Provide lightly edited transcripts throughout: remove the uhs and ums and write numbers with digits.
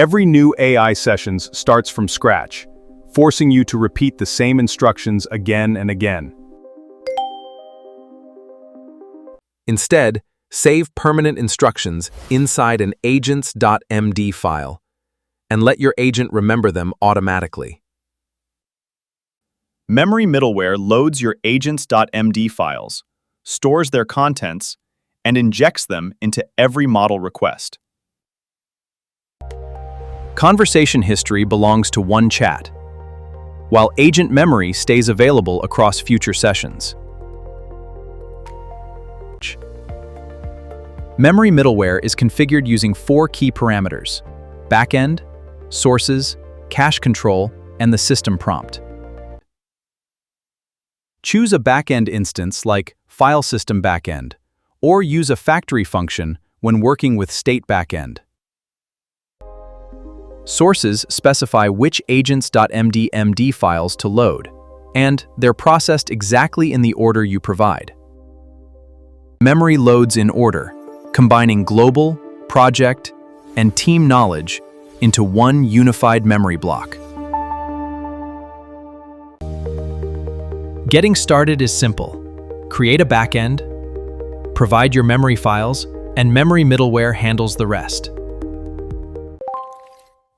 Every new AI session starts from scratch, forcing you to repeat the same instructions again and again. Instead, save permanent instructions inside an AGENTS.md file, and let your agent remember them automatically. MemoryMiddleware loads your AGENTS.md files, stores their contents, and injects them into every model request. Conversation history belongs to one chat, while agent memory stays available across future sessions. MemoryMiddleware is configured using 4 key parameters: Backend, Sources, Cache Control, and the system prompt. Choose a backend instance like File System Backend, or use a factory function when working with State Backend. Sources specify which AGENTS.md files to load, and they're processed exactly in the order you provide. Memory loads in order, combining global, project, and team knowledge into one unified memory block. Getting started is simple. Create a backend, provide your memory files, and MemoryMiddleware handles the rest.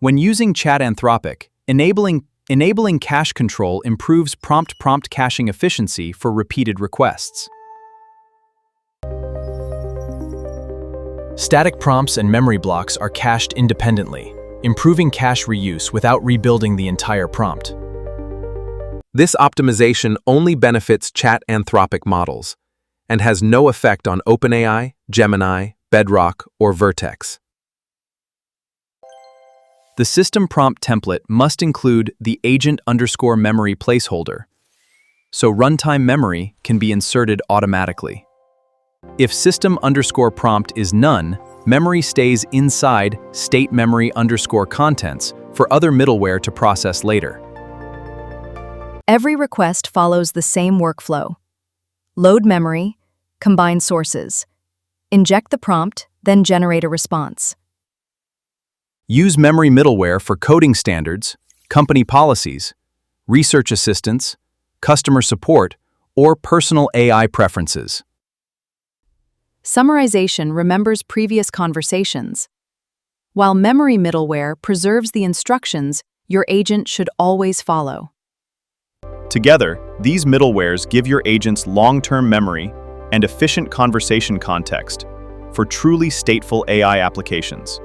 When using ChatAnthropic, enabling cache control improves prompt caching efficiency for repeated requests. Static prompts and memory blocks are cached independently, improving cache reuse without rebuilding the entire prompt. This optimization only benefits ChatAnthropic models and has no effect on OpenAI, Gemini, Bedrock, or Vertex. The system prompt template must include the agent_memory placeholder, so runtime memory can be inserted automatically. If system_prompt is none, memory stays inside state memory_contents for other middleware to process later. Every request follows the same workflow. Load memory, combine sources, inject the prompt, then generate a response. Use MemoryMiddleware for coding standards, company policies, research assistance, customer support, or personal AI preferences. Summarization remembers previous conversations, while MemoryMiddleware preserves the instructions your agent should always follow. Together, these middlewares give your agents long-term memory and efficient conversation context for truly stateful AI applications.